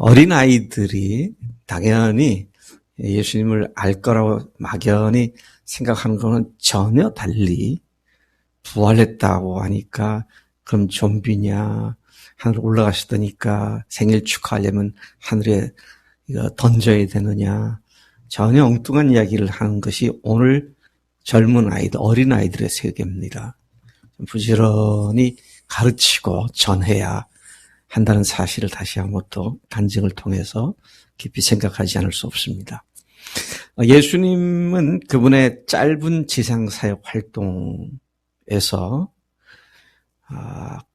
어린아이들이 당연히 예수님을 알 거라고 막연히 생각하는 거는 전혀 달리 부활했다고 하니까 그럼 좀비냐, 하늘 올라가시다니까 생일 축하하려면 하늘에 이거 던져야 되느냐, 전혀 엉뚱한 이야기를 하는 것이 오늘 젊은 아이들, 어린아이들의 세계입니다. 부지런히 가르치고 전해야 한다는 사실을 다시 한번 또 간증을 통해서 깊이 생각하지 않을 수 없습니다. 예수님은 그분의 짧은 지상사역 활동에서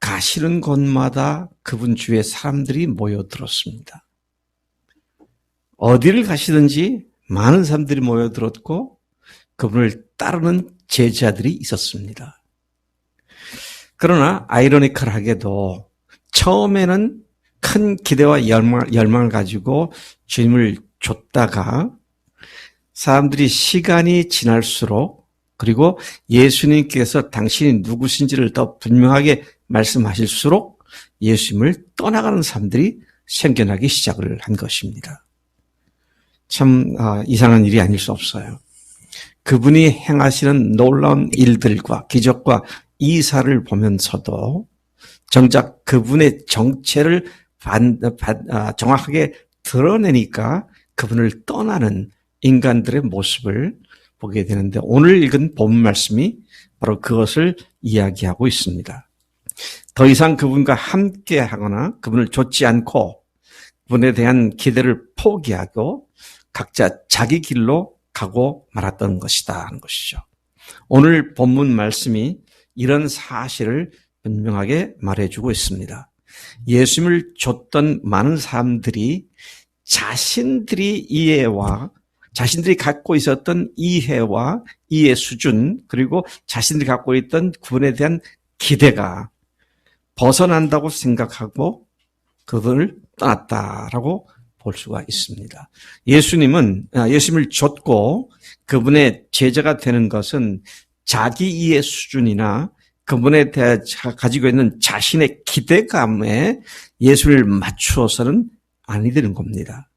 가시는 곳마다 그분 주위에 사람들이 모여들었습니다. 어디를 가시든지 많은 사람들이 모여들었고 그분을 따르는 제자들이 있었습니다. 그러나 아이러니컬하게도 처음에는 큰 기대와 열망을 가지고 주님을 쫓다가 사람들이 시간이 지날수록 그리고 예수님께서 당신이 누구신지를 더 분명하게 말씀하실수록 예수님을 떠나가는 사람들이 생겨나기 시작을 한 것입니다. 참 이상한 일이 아닐 수 없어요. 그분이 행하시는 놀라운 일들과 기적과 이사를 보면서도 정작 그분의 정체를 정확하게 드러내니까 그분을 떠나는 인간들의 모습을 보게 되는데 오늘 읽은 본문 말씀이 바로 그것을 이야기하고 있습니다. 더 이상 그분과 함께 하거나 그분을 좇지 않고 그분에 대한 기대를 포기하고 각자 자기 길로 가고 말았던 것이다 하는 것이죠. 오늘 본문 말씀이 이런 사실을 분명하게 말해주고 있습니다. 예수님을 좇던 많은 사람들이 자신들이 자신들이 갖고 있었던 이해와 이해 수준 그리고 자신들이 갖고 있던 그분에 대한 기대가 벗어난다고 생각하고 그분을 떠났다라고 볼 수가 있습니다. 예수님을 좇고 그분의 제자가 되는 것은 자기 이해 수준이나 그분에 대해 가지고 있는 자신의 기대감에 예수를 맞추어서는 아니 되는 겁니다.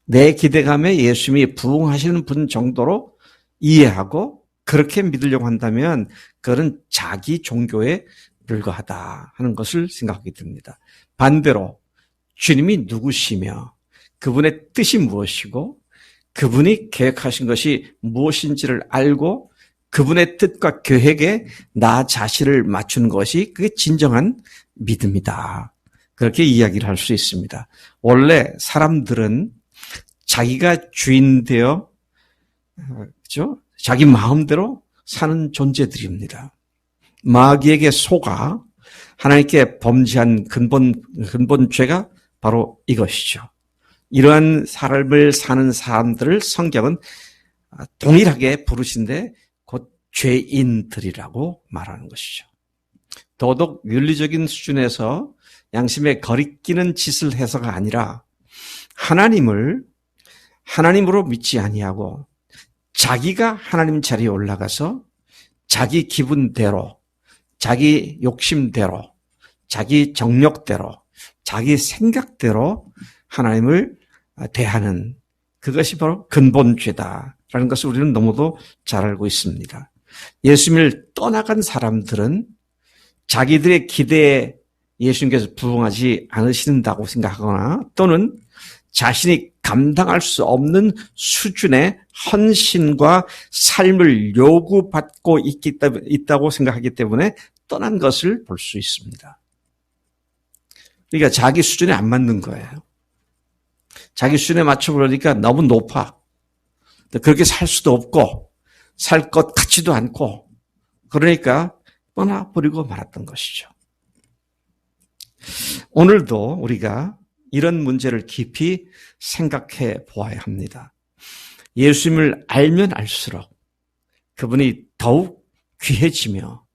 내 기대감에 예수님이 부응하시는 분 정도로 이해하고 그렇게 믿으려고 한다면 그것은 자기 종교에 불과하다 하는 것을 생각하게 됩니다. 반대로 주님이 누구시며 그분의 뜻이 무엇이고 그분이 계획하신 것이 무엇인지를 알고 그분의 뜻과 계획에 나 자신을 맞추는 것이 그게 진정한 믿음이다. 그렇게 이야기를 할 수 있습니다. 원래 사람들은 자기가 주인 되어 그렇죠? 자기 마음대로 사는 존재들입니다. 마귀에게 속아 하나님께 범죄한 근본 죄가 바로 이것이죠. 이러한 삶을 사는 사람들을 성경은 동일하게 부르신데 곧 죄인들이라고 말하는 것이죠. 도덕 윤리적인 수준에서 양심에 거리끼는 짓을 해서가 아니라 하나님으로 믿지 아니하고 자기가 하나님 자리에 올라가서 자기 기분대로, 자기 욕심대로, 자기 정력대로, 자기 생각대로 하나님을 대하는 그것이 바로 근본죄다라는 것을 우리는 너무도 잘 알고 있습니다. 예수님을 떠나간 사람들은 자기들의 기대에 예수님께서 부응하지 않으신다고 생각하거나 또는 자신이 감당할 수 없는 수준의 헌신과 삶을 요구받고 있다고 생각하기 때문에 떠난 것을 볼 수 있습니다. 그러니까 자기 수준에 안 맞는 거예요. 자기 수준에 맞춰버리니까 너무 높아. 그렇게 살 수도 없고 살 것 같지도 않고 그러니까 떠나버리고 말았던 것이죠. 오늘도 우리가 이런 문제를 깊이 생각해 보아야 합니다. 예수님을 알면 알수록 그분이 더욱 귀해지며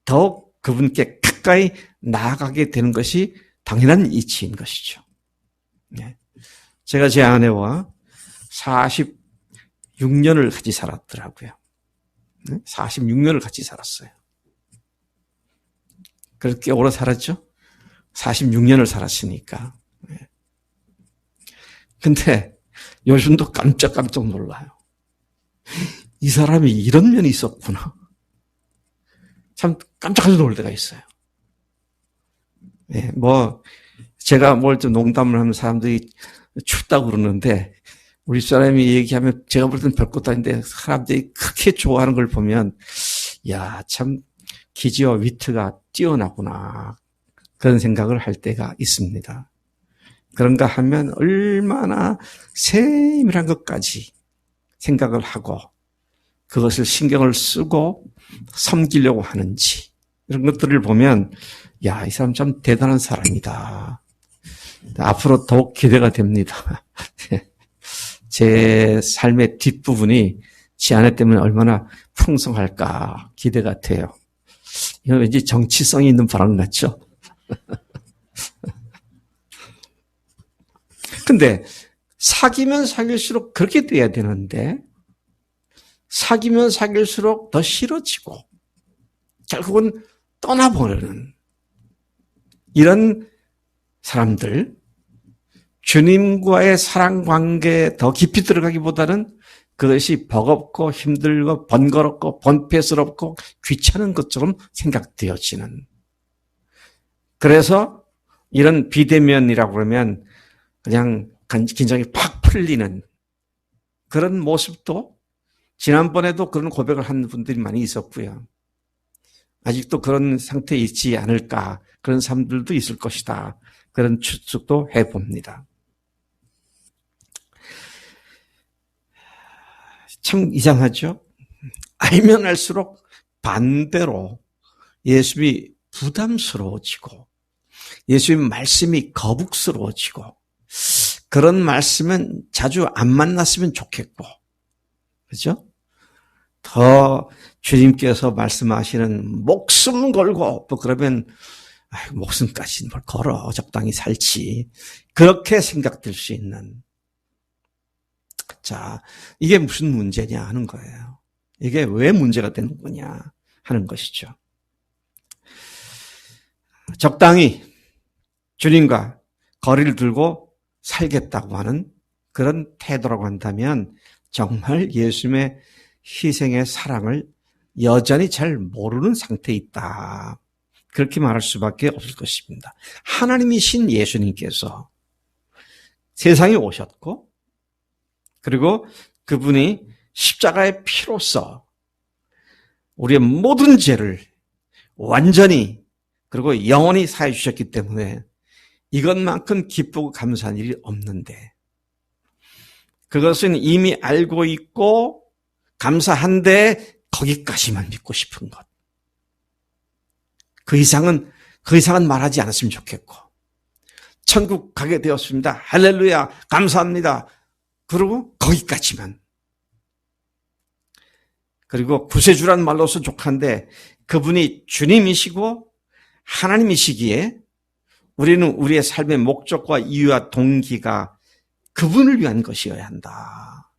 더욱 그분께 가까이 나아가게 되는 것이 당연한 이치인 것이죠. 제가 제 아내와 46년을 같이 살았더라고요. 46년을 같이 살았어요. 그렇게 오래 살았죠? 46년을 살았으니까. 근데 요즘도 깜짝깜짝 놀라요. 이 사람이 이런 면이 있었구나. 참 깜짝깜짝 놀 때가 있어요. 예, 제가 뭘 좀 농담을 하면 사람들이 춥다고 그러는데, 우리 사람이 얘기하면 제가 볼 때는 별것도 아닌데, 사람들이 그렇게 좋아하는 걸 보면, 야, 참, 기지와 위트가 뛰어나구나. 그런 생각을 할 때가 있습니다. 그런가 하면 얼마나 세밀한 것까지 생각을 하고, 그것을 신경을 쓰고 섬기려고 하는지, 이런 것들을 보면, 야, 이 사람 참 대단한 사람이다. 앞으로 더욱 기대가 됩니다. 제 삶의 뒷부분이 지 아내 때문에 얼마나 풍성할까 기대가 돼요. 이건 왠지 정치성이 있는 발언 같죠? 근데 사귀면 사귈수록 그렇게 돼야 되는데, 사귀면 사귈수록 더 싫어지고 결국은 떠나버리는 이런 사람들, 주님과의 사랑 관계에 더 깊이 들어가기보다는 그것이 버겁고 힘들고 번거롭고 번패스럽고 귀찮은 것처럼 생각되어지는, 그래서 이런 비대면이라고 그러면 그냥 긴장이 팍 풀리는 그런 모습도 지난번에도 그런 고백을 한 분들이 많이 있었고요. 아직도 그런 상태에 있지 않을까, 그런 사람들도 있을 것이다, 그런 추측도 해봅니다. 참 이상하죠? 알면 알수록 반대로 예수님이 부담스러워지고 예수님 말씀이 거북스러워지고, 그런 말씀은 자주 안 만났으면 좋겠고, 그죠? 더 주님께서 말씀하시는 목숨 걸고, 또 그러면 목숨까지 뭘 걸어, 적당히 살지, 그렇게 생각될 수 있는, 자, 이게 무슨 문제냐 하는 거예요. 이게 왜 문제가 되는 거냐 하는 것이죠. 적당히 주님과 거리를 두고 살겠다고 하는 그런 태도라고 한다면 정말 예수님의 희생의 사랑을 여전히 잘 모르는 상태에 있다, 그렇게 말할 수밖에 없을 것입니다. 하나님이신 예수님께서 세상에 오셨고, 그리고 그분이 십자가의 피로써 우리의 모든 죄를 완전히 그리고 영원히 사해 주셨기 때문에 이것만큼 기쁘고 감사한 일이 없는데, 그것은 이미 알고 있고 감사한데 거기까지만 믿고 싶은 것. 그 이상은 말하지 않았으면 좋겠고, 천국 가게 되었습니다, 할렐루야, 감사합니다, 그리고 거기까지만. 그리고 구세주란 말로서 족한데 그분이 주님이시고 하나님이시기에 우리는 우리의 삶의 목적과 이유와 동기가 그분을 위한 것이어야 한다.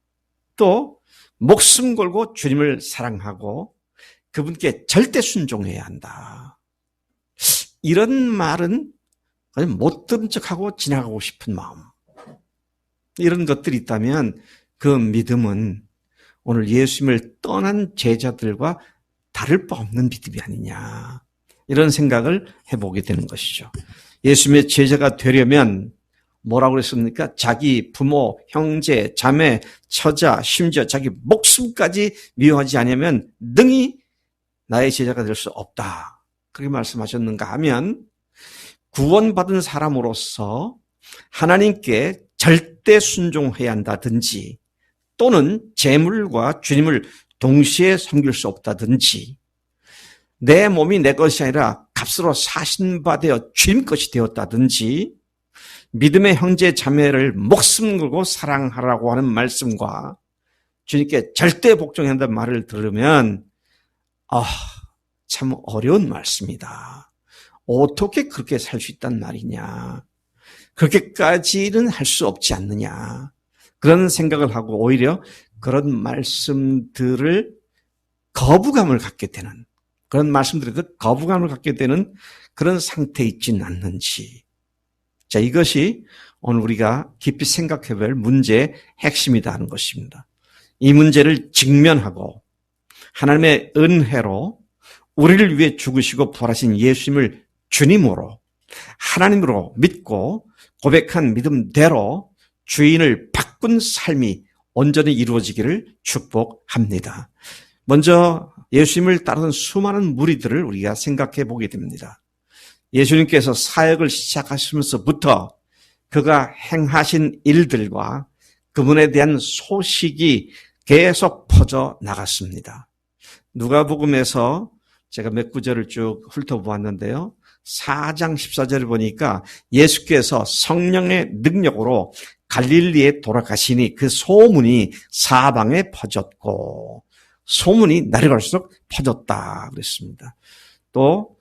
또 목숨 걸고 주님을 사랑하고 그분께 절대 순종해야 한다. 이런 말은 그냥 못 들은 척하고 지나가고 싶은 마음, 이런 것들이 있다면 그 믿음은 오늘 예수님을 떠난 제자들과 다를 바 없는 믿음이 아니냐, 이런 생각을 해보게 되는 것이죠. 예수님의 제자가 되려면 뭐라고 그랬습니까? 자기 부모, 형제, 자매, 처자, 심지어 자기 목숨까지 미워하지 않으면 능히 나의 제자가 될 수 없다, 그렇게 말씀하셨는가 하면, 구원받은 사람으로서 하나님께 절대 순종해야 한다든지, 또는 재물과 주님을 동시에 섬길 수 없다든지, 내 몸이 내 것이 아니라 값으로 사신 바 되어 주님 것이 되었다든지, 믿음의 형제 자매를 목숨 걸고 사랑하라고 하는 말씀과 주님께 절대 복종해야 한다는 말을 들으면 참 어려운 말씀이다. 어떻게 그렇게 살 수 있단 말이냐, 그렇게까지는 할 수 없지 않느냐, 그런 생각을 하고 오히려 그런 말씀들을 거부감을 갖게 되는, 그런 말씀들에도 거부감을 갖게 되는 그런 상태에 있지는 않는지. 자, 이것이 오늘 우리가 깊이 생각해 볼 문제의 핵심이다 하는 것입니다. 이 문제를 직면하고 하나님의 은혜로 우리를 위해 죽으시고 부활하신 예수님을 주님으로 하나님으로 믿고 고백한 믿음대로 주인을 바꾼 삶이 온전히 이루어지기를 축복합니다. 먼저 예수님을 따르는 수많은 무리들을 우리가 생각해 보게 됩니다. 예수님께서 사역을 시작하시면서부터 그가 행하신 일들과 그분에 대한 소식이 계속 퍼져 나갔습니다. 누가복음에서 제가 몇 구절을 쭉 훑어보았는데요. 4장 14절을 보니까 예수께서 성령의 능력으로 갈릴리에 돌아가시니 그 소문이 사방에 퍼졌고 소문이 날이 갈수록 퍼졌다 그랬습니다. 또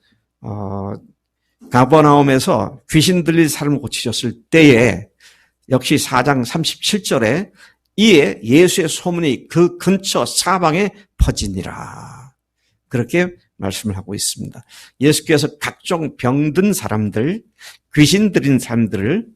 가버나움에서 귀신 들린 사람을 고치셨을 때에 역시 4장 37절에 이에 예수의 소문이 그 근처 사방에 퍼지니라. 그렇게 말씀을 하고 있습니다. 예수께서 각종 병든 사람들, 귀신 들린 사람들을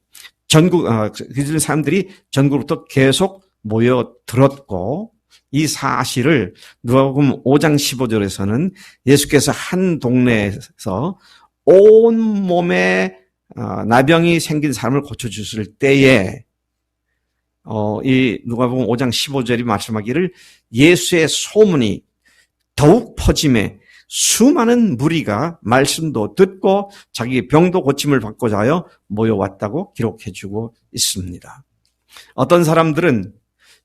귀신 사람들이 전국으로부터 계속 모여들었고 이 사실을 누가복음 5장 15절에서는 예수께서 한 동네에서 온 몸에 나병이 생긴 사람을 고쳐주실 때에 이 누가복음 5장 15절이 말씀하기를 예수의 소문이 더욱 퍼짐에 수많은 무리가 말씀도 듣고 자기 병도 고침을 받고자 하여 모여왔다고 기록해주고 있습니다. 어떤 사람들은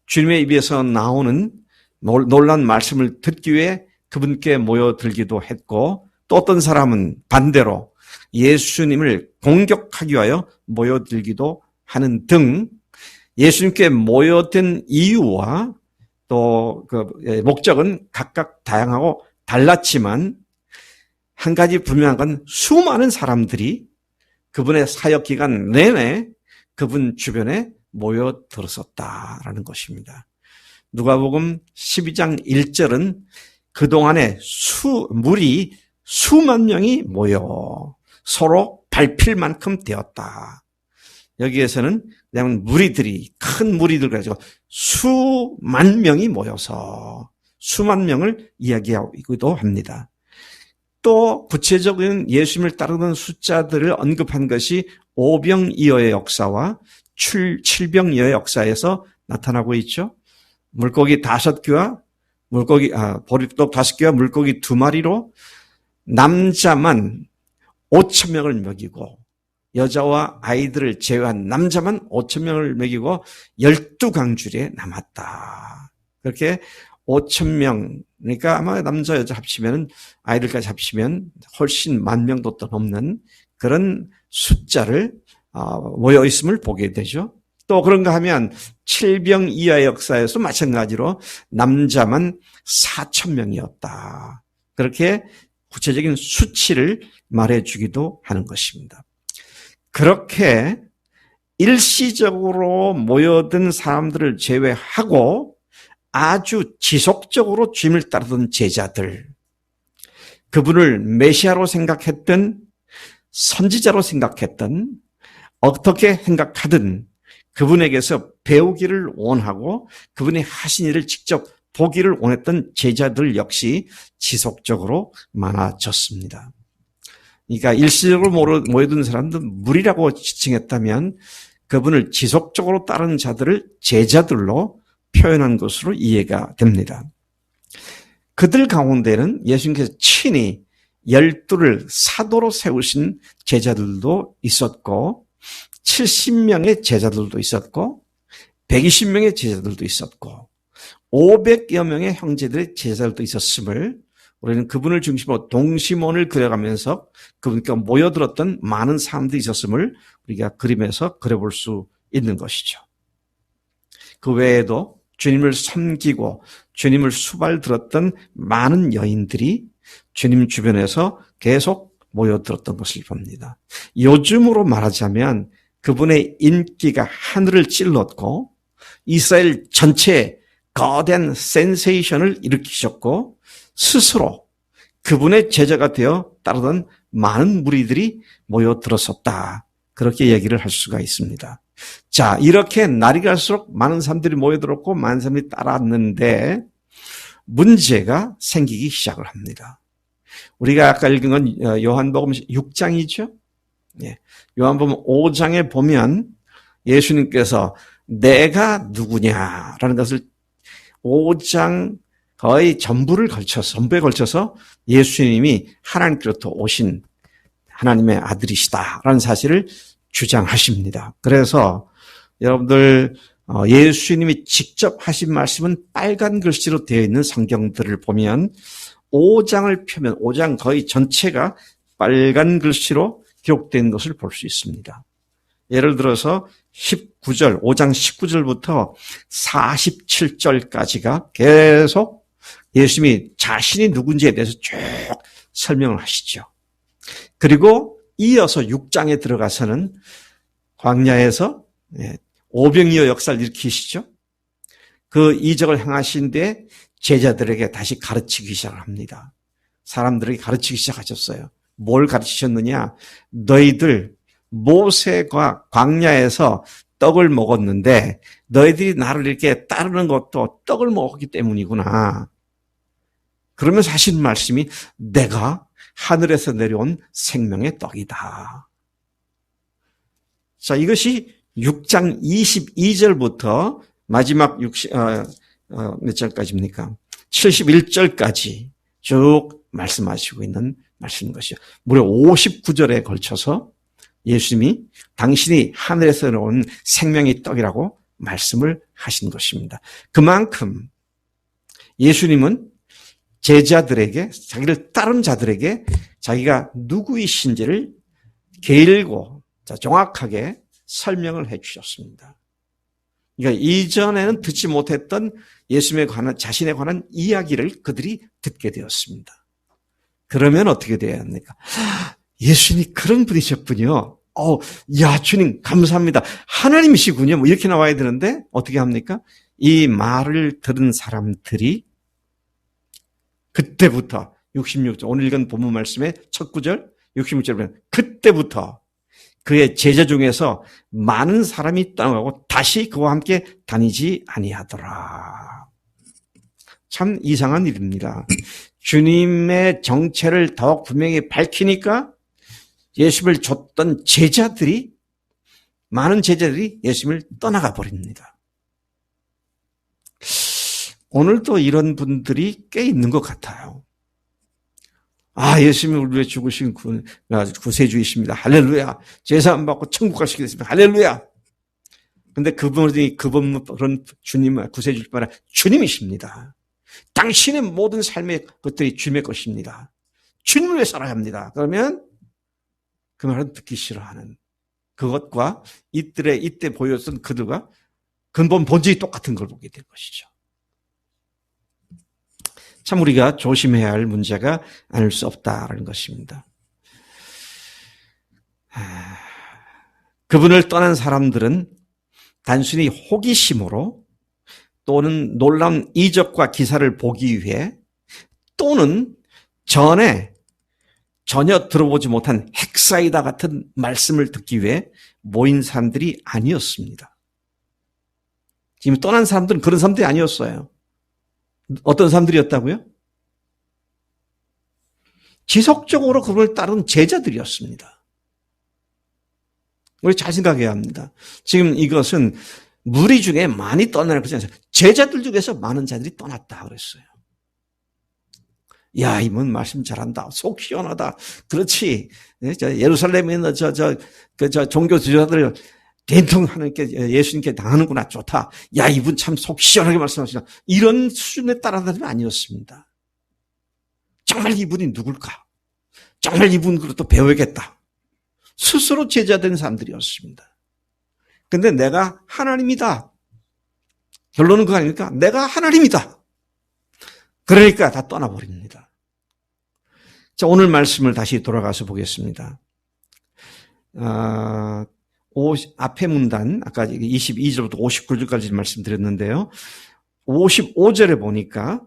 주님의 입에서 나오는 놀라운 말씀을 듣기 위해 그분께 모여들기도 했고 또 어떤 사람은 반대로 예수님을 공격하기 위하여 모여들기도 하는 등 예수님께 모여든 이유와 또 그 목적은 각각 다양하고 달랐지만 한 가지 분명한 건 수많은 사람들이 그분의 사역 기간 내내 그분 주변에 모여들었었다라는 것입니다. 누가복음 12장 1절은 그동안에 무리 수만 명이 모여 서로 밟힐 만큼 되었다. 여기에서는 그냥 무리들이 큰 무리들 가지고 수만 명이 모여서 수만 명을 이야기하기도 합니다. 또 구체적인 예수님을 따르는 숫자들을 언급한 것이 오병이어의 역사와 칠병이어의 역사에서 나타나고 있죠. 물고기 5개와 보리떡 5개와 물고기 2마리로 남자만 5,000명을 먹이고 여자와 아이들을 제외한 남자만 5,000명을 먹이고 12강줄에 남았다. 그렇게 5,000명, 그러니까 아마 남자 여자 합치면 아이들까지 합치면 훨씬 10,000명도 더 넘는 그런 숫자를 모여 있음을 보게 되죠. 또 그런가 하면 칠병 이하의 역사에서 마찬가지로 남자만 4,000명이었다. 그렇게 구체적인 수치를 말해주기도 하는 것입니다. 그렇게 일시적으로 모여든 사람들을 제외하고 아주 지속적으로 주님을 따르던 제자들, 그분을 메시아로 생각했던 선지자로 생각했던 어떻게 생각하든 그분에게서 배우기를 원하고 그분이 하신 일을 직접 보기를 원했던 제자들 역시 지속적으로 많아졌습니다. 그러니까 일시적으로 모여든 사람들 무리라고 지칭했다면 그분을 지속적으로 따르는 자들을 제자들로 표현한 것으로 이해가 됩니다. 그들 가운데는 예수님께서 친히 12를 사도로 세우신 제자들도 있었고 70명의 제자들도 있었고 120명의 제자들도 있었고 500여 명의 형제들의 제자들도 있었음을 우리는 그분을 중심으로 동심원을 그려가면서 그분께 모여들었던 많은 사람들이 있었음을 우리가 그림에서 그려볼 수 있는 것이죠. 그 외에도 주님을 섬기고 주님을 수발들었던 많은 여인들이 주님 주변에서 계속 모여들었던 것을 봅니다. 요즘으로 말하자면 그분의 인기가 하늘을 찔렀고 이스라엘 전체에 거대한 센세이션을 일으키셨고 스스로 그분의 제자가 되어 따르던 많은 무리들이 모여들었었다. 그렇게 얘기를 할 수가 있습니다. 자, 이렇게 날이 갈수록 많은 사람들이 모여들었고 많은 사람들이 따랐는데 문제가 생기기 시작을 합니다. 우리가 아까 읽은 건 요한복음 6장이죠. 예. 요한복음 5장에 보면 예수님께서 내가 누구냐라는 것을 5장 거의 전부에 걸쳐서 예수님이 하나님께로부터 오신 하나님의 아들이시다라는 사실을 주장하십니다. 그래서 여러분들 예수님이 직접 하신 말씀은 빨간 글씨로 되어 있는 성경들을 보면 5장을 펴면 5장 거의 전체가 빨간 글씨로 기록된 것을 볼 수 있습니다. 예를 들어서 19절, 5장 19절부터 47절까지가 계속 예수님이 자신이 누군지에 대해서 쭉 설명을 하시죠. 그리고 이어서 6장에 들어가서는 광야에서 오병이어 역사를 일으키시죠. 그 이적을 행하신 뒤에 제자들에게 다시 가르치기 시작을 합니다. 사람들에게 가르치기 시작하셨어요. 뭘 가르치셨느냐? 너희들 모세가 광야에서 떡을 먹었는데 너희들이 나를 이렇게 따르는 것도 떡을 먹었기 때문이구나. 그러면서 하신 말씀이 내가 하늘에서 내려온 생명의 떡이다. 자, 이것이 6장 22절부터 마지막 몇 절까지입니까? 71절까지 쭉 말씀하시고 있는 말씀인 것이죠. 무려 59절에 걸쳐서 예수님이 당신이 하늘에서 내려온 생명의 떡이라고 말씀을 하신 것입니다. 그만큼 예수님은 제자들에게, 자기를 따른 자들에게 자기가 누구이신지를 길고 정확하게 설명을 해 주셨습니다. 그러니까 이전에는 듣지 못했던 예수님에 관한, 자신에 관한 이야기를 그들이 듣게 되었습니다. 그러면 어떻게 돼야 합니까? 예수님이 그런 분이셨군요. 야, 주님, 감사합니다. 하나님이시군요. 뭐 이렇게 나와야 되는데, 어떻게 합니까? 이 말을 들은 사람들이 그때부터 66절, 오늘 읽은 본문 말씀의 첫 구절, 66절에 보면 그때부터 그의 제자 중에서 많은 사람이 떠나가고 다시 그와 함께 다니지 아니하더라. 참 이상한 일입니다. 주님의 정체를 더욱 분명히 밝히니까 예수님을 줬던 제자들이, 많은 제자들이 예수님을 떠나가 버립니다. 오늘도 이런 분들이 꽤 있는 것 같아요. 예수님이 우리 위해 죽으신 구세주이십니다. 할렐루야. 제사 안 받고 천국 갈 수 있게 됐습니다. 할렐루야. 근데 그분은 그런 주님, 구세주일 뿐 아니라 주님이십니다. 당신의 모든 삶의 것들이 주님의 것입니다. 주님을 위해 살아야 합니다. 그러면 그 말은 듣기 싫어하는 그것과 이때 보였던 그들과 근본 본질이 똑같은 걸 보게 된 것이죠. 참 우리가 조심해야 할 문제가 아닐 수 없다라는 것입니다. 그분을 떠난 사람들은 단순히 호기심으로 또는 놀라운 이적과 기사를 보기 위해 또는 전에 전혀 들어보지 못한 핵사이다 같은 말씀을 듣기 위해 모인 사람들이 아니었습니다. 지금 떠난 사람들은 그런 사람들이 아니었어요. 어떤 사람들이었다고요? 지속적으로 그분을 따르는 제자들이었습니다. 우리 잘 생각해야 합니다. 지금 이것은 무리 중에 많이 떠나는 것이 아니라 제자들 중에서 많은 자들이 떠났다 그랬어요. 야, 이분 말씀 잘한다. 속 시원하다. 그렇지. 예루살렘에 있는 종교 지도자들 된통 하나님께, 예수님께 당하는구나. 좋다. 야, 이분 참 속 시원하게 말씀하시다. 이런 수준에 따라다니면 아니었습니다. 정말 이분이 누굴까? 정말 이분으로 또 배워야겠다. 스스로 제자된 사람들이었습니다. 근데 내가 하나님이다. 결론은 그거 아닙니까? 내가 하나님이다. 그러니까 다 떠나버립니다. 자, 오늘 말씀을 다시 돌아가서 보겠습니다. 앞에 문단, 아까 22절부터 59절까지 말씀드렸는데요. 55절에 보니까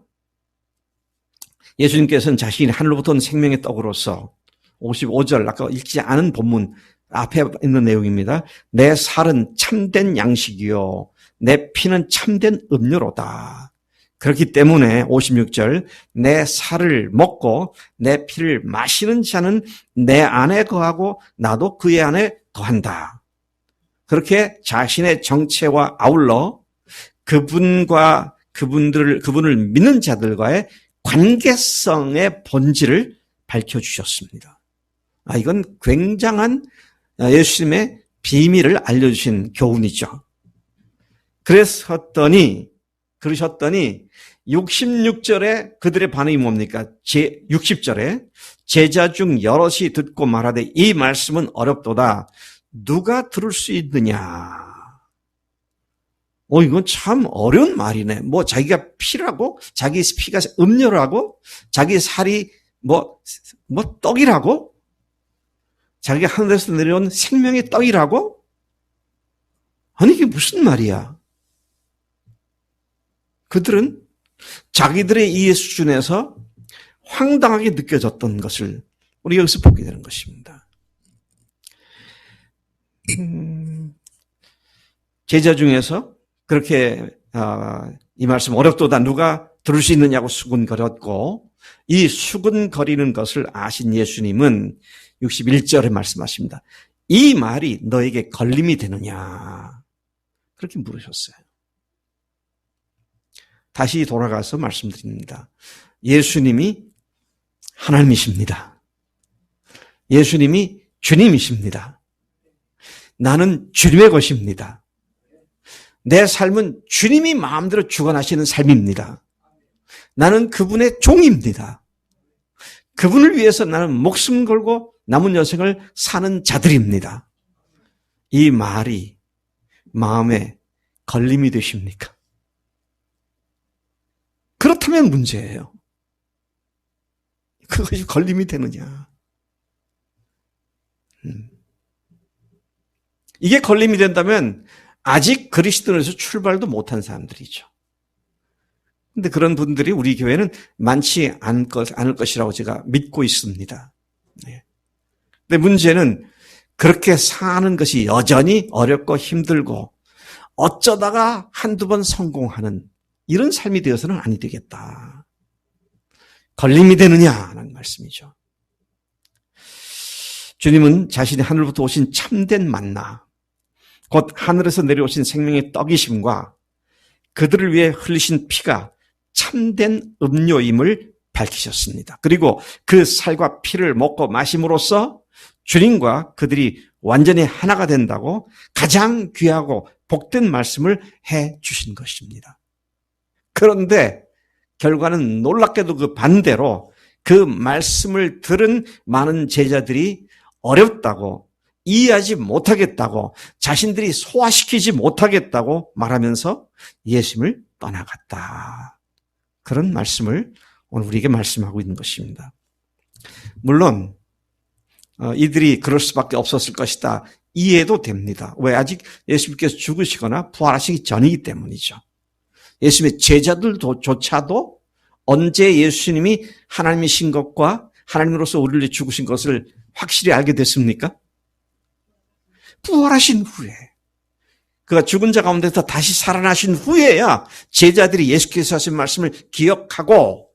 예수님께서는 자신이 하늘로부터 온 생명의 떡으로서 55절, 아까 읽지 않은 본문 앞에 있는 내용입니다. 내 살은 참된 양식이요 내 피는 참된 음료로다. 그렇기 때문에 56절 내 살을 먹고 내 피를 마시는 자는 내 안에 거하고 나도 그의 안에 거한다. 그렇게 자신의 정체와 아울러 그분을 믿는 자들과의 관계성의 본질을 밝혀주셨습니다. 이건 굉장한 예수님의 비밀을 알려주신 교훈이죠. 그러셨더니 66절에 그들의 반응이 뭡니까? 60절에 제자 중 여럿이 듣고 말하되 이 말씀은 어렵도다. 누가 들을 수 있느냐? 이건 참 어려운 말이네. 자기가 피라고? 자기 피가 음료라고? 자기 살이 떡이라고? 자기가 하늘에서 내려온 생명의 떡이라고? 아니, 이게 무슨 말이야? 그들은 자기들의 이해 수준에서 황당하게 느껴졌던 것을 우리 여기서 보게 되는 것입니다. 제자 중에서 그렇게 이 말씀 어렵도다 누가 들을 수 있느냐고 수군거렸고 이 수군거리는 것을 아신 예수님은 61절에 말씀하십니다. 이 말이 너에게 걸림이 되느냐? 그렇게 물으셨어요. 다시 돌아가서 말씀드립니다. 예수님이 하나님이십니다. 예수님이 주님이십니다. 나는 주님의 것입니다. 내 삶은 주님이 마음대로 주관하시는 삶입니다. 나는 그분의 종입니다. 그분을 위해서 나는 목숨 걸고 남은 여생을 사는 자들입니다. 이 말이 마음에 걸림이 되십니까? 그렇다면 문제예요. 그것이 걸림이 되느냐? 이게 걸림이 된다면 아직 그리스도인에서 출발도 못한 사람들이죠. 근데 그런 분들이 우리 교회는 많지 않을 것이라고 제가 믿고 있습니다. 근데 문제는 그렇게 사는 것이 여전히 어렵고 힘들고 어쩌다가 한두 번 성공하는 이런 삶이 되어서는 아니 되겠다. 걸림이 되느냐는 말씀이죠. 주님은 자신이 하늘부터 오신 참된 만나, 곧 하늘에서 내려오신 생명의 떡이심과 그들을 위해 흘리신 피가 참된 음료임을 밝히셨습니다. 그리고 그 살과 피를 먹고 마심으로써 주님과 그들이 완전히 하나가 된다고 가장 귀하고 복된 말씀을 해 주신 것입니다. 그런데 결과는 놀랍게도 그 반대로 그 말씀을 들은 많은 제자들이 어렵다고 이해하지 못하겠다고 자신들이 소화시키지 못하겠다고 말하면서 예수님을 떠나갔다. 그런 말씀을 오늘 우리에게 말씀하고 있는 것입니다. 물론 이들이 그럴 수밖에 없었을 것이다. 이해도 됩니다. 왜? 아직 예수님께서 죽으시거나 부활하시기 전이기 때문이죠. 예수님의 제자들조차도 언제 예수님이 하나님이신 것과 하나님으로서 우리를 위해 죽으신 것을 확실히 알게 됐습니까? 부활하신 후에. 그가 죽은 자 가운데서 다시 살아나신 후에야 제자들이 예수께서 하신 말씀을 기억하고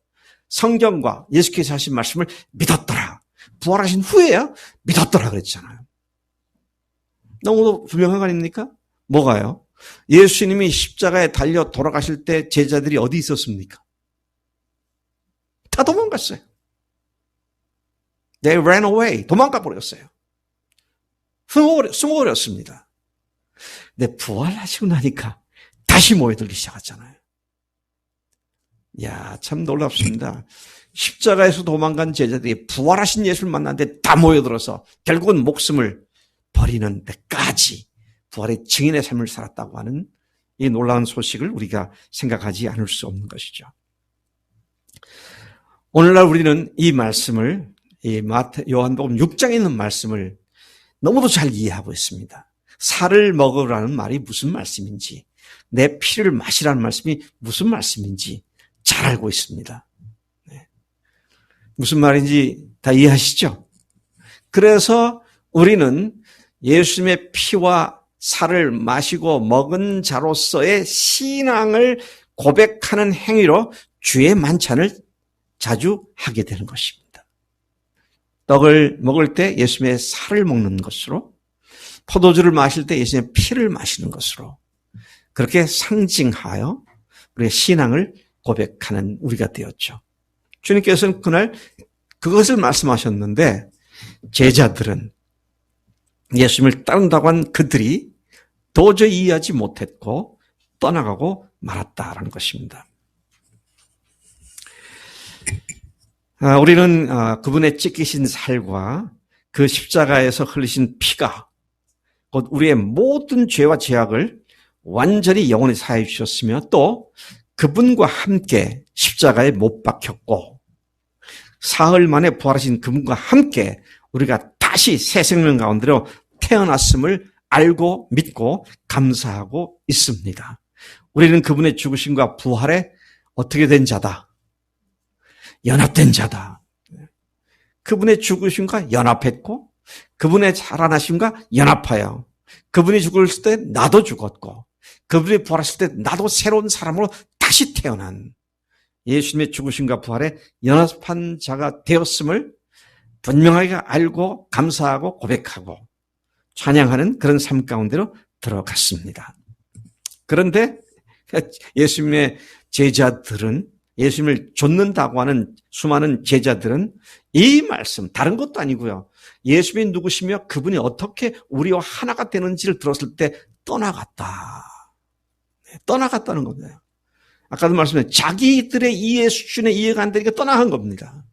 성경과 예수께서 하신 말씀을 믿었더라. 부활하신 후에야 믿었더라 그랬잖아요. 너무도 분명한 거 아닙니까? 뭐가요? 예수님이 십자가에 달려 돌아가실 때 제자들이 어디 있었습니까? 다 도망갔어요. They ran away. 도망가 버렸어요. 숨어버렸습니다. 근데 부활하시고 나니까 다시 모여들기 시작했잖아요. 이야, 참 놀랍습니다. 십자가에서 도망간 제자들이 부활하신 예수를 만났는데 다 모여들어서 결국은 목숨을 버리는 데까지 부활의 증인의 삶을 살았다고 하는 이 놀라운 소식을 우리가 생각하지 않을 수 없는 것이죠. 오늘날 우리는 이 말씀을 이 요한복음 6장에 있는 말씀을 너무도 잘 이해하고 있습니다. 살을 먹으라는 말이 무슨 말씀인지, 내 피를 마시라는 말씀이 무슨 말씀인지 잘 알고 있습니다. 네. 무슨 말인지 다 이해하시죠? 그래서 우리는 예수님의 피와 살을 마시고 먹은 자로서의 신앙을 고백하는 행위로 주의 만찬을 자주 하게 되는 것입니다. 떡을 먹을 때 예수님의 살을 먹는 것으로, 포도주를 마실 때 예수님의 피를 마시는 것으로 그렇게 상징하여 우리의 신앙을 고백하는 우리가 되었죠. 주님께서는 그날 그것을 말씀하셨는데 제자들은, 예수님을 따른다고 한 그들이 도저히 이해하지 못했고 떠나가고 말았다라는 것입니다. 우리는 그분의 찢기신 살과 그 십자가에서 흘리신 피가 곧 우리의 모든 죄와 죄악을 완전히 영원히 사해 주셨으며, 또 그분과 함께 십자가에 못 박혔고 사흘 만에 부활하신 그분과 함께 우리가 다시 새 생명 가운데로 태어났음을 알고 믿고 감사하고 있습니다. 우리는 그분의 죽으심과 부활에 어떻게 된 자다? 연합된 자다. 그분의 죽으심과 연합했고 그분의 살아나심과 연합하여 그분이 죽었을 때 나도 죽었고 그분이 부활했을 때 나도 새로운 사람으로 다시 태어난 예수님의 죽으심과 부활에 연합한 자가 되었음을 분명하게 알고 감사하고 고백하고 찬양하는 그런 삶 가운데로 들어갔습니다. 그런데 예수님의 제자들은, 예수님을 좇는다고 하는 수많은 제자들은 이 말씀, 다른 것도 아니고요, 예수님이 누구시며 그분이 어떻게 우리와 하나가 되는지를 들었을 때 떠나갔다. 떠나갔다는 겁니다. 아까도 말씀드렸죠. 자기들의 이해 수준에 이해가 안 되니까 떠나간 겁니다.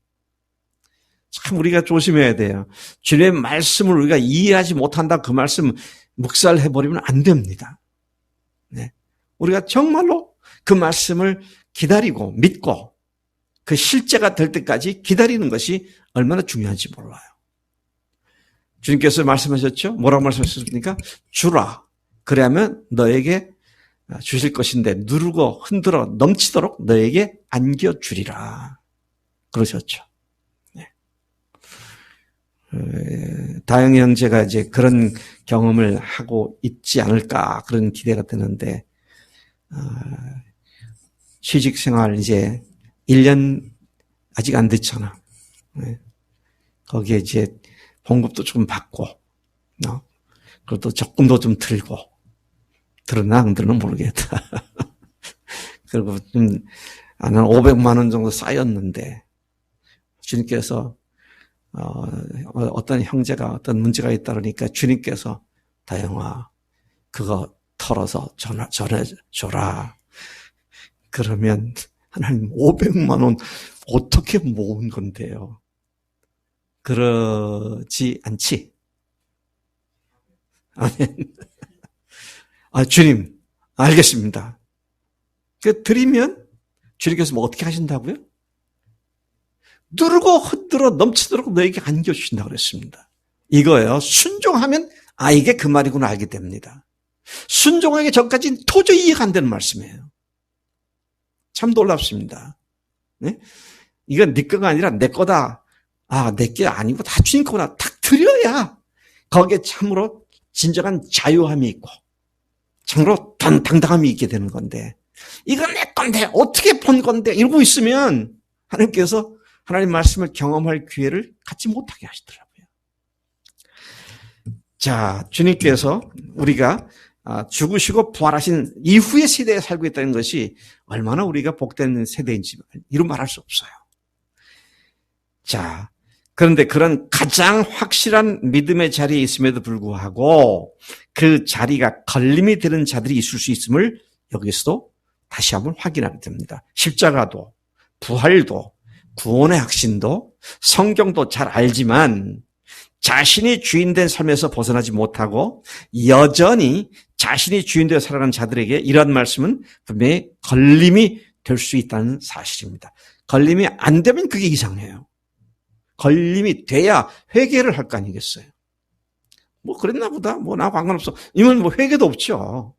참 우리가 조심해야 돼요. 주님의 말씀을 우리가 이해하지 못한다, 그 말씀 묵살해버리면 안 됩니다. 네. 우리가 정말로 그 말씀을 기다리고 믿고 그 실제가 될 때까지 기다리는 것이 얼마나 중요한지 몰라요. 주님께서 말씀하셨죠? 뭐라고 말씀하셨습니까? 주라. 그래야면 너에게 주실 것인데 누르고 흔들어 넘치도록 너에게 안겨주리라. 그러셨죠. 네. 다영이 형제가 이제 그런 경험을 하고 있지 않을까, 그런 기대가 드는데, 취직 생활 이제 1년 아직 안 됐잖아. 네. 거기에 이제 봉급도 좀 받고, 그리고 또 적금도 좀 들고, 들었나 안 들었나 모르겠다. 그리고 한 500만 원 정도 쌓였는데 주님께서 어떤 형제가 어떤 문제가 있다 그러니까 주님께서 다영아 그거 털어서 전해줘라. 그러면 하나님 500만 원 어떻게 모은 건데요? 그러지 않지? 아멘. 주님, 알겠습니다. 드리면 주님께서 뭐 어떻게 하신다고요? 누르고 흔들어 넘치도록 너에게 안겨주신다고 그랬습니다. 이거예요. 순종하면 이게 그 말이구나 알게 됩니다. 순종하기 전까지는 도저히 이해가 안 되는 말씀이에요. 참 놀랍습니다. 네? 이건 네 거가 아니라 내 거다. 내 게 아니고 다 주님 거구나. 딱 드려야 거기에 참으로 진정한 자유함이 있고 참으로 당당함이 있게 되는 건데, 이건 내 건데 어떻게 본 건데 이러고 있으면 하나님께서 하나님 말씀을 경험할 기회를 갖지 못하게 하시더라고요. 자, 주님께서 우리가 죽으시고 부활하신 이후의 세대에 살고 있다는 것이 얼마나 우리가 복된 세대인지 이루 말할 수 없어요. 자, 그런데 그런 가장 확실한 믿음의 자리에 있음에도 불구하고 그 자리가 걸림이 되는 자들이 있을 수 있음을 여기서도 다시 한번 확인하게 됩니다. 십자가도, 부활도, 구원의 확신도, 성경도 잘 알지만 자신이 주인된 삶에서 벗어나지 못하고 여전히 자신이 주인되어 살아가는 자들에게 이러한 말씀은 분명히 걸림이 될 수 있다는 사실입니다. 걸림이 안 되면 그게 이상해요. 걸림이 돼야 회개를 할 거 아니겠어요? 뭐 그랬나 보다. 뭐 나 상관없어. 이건 뭐 회개도 없죠.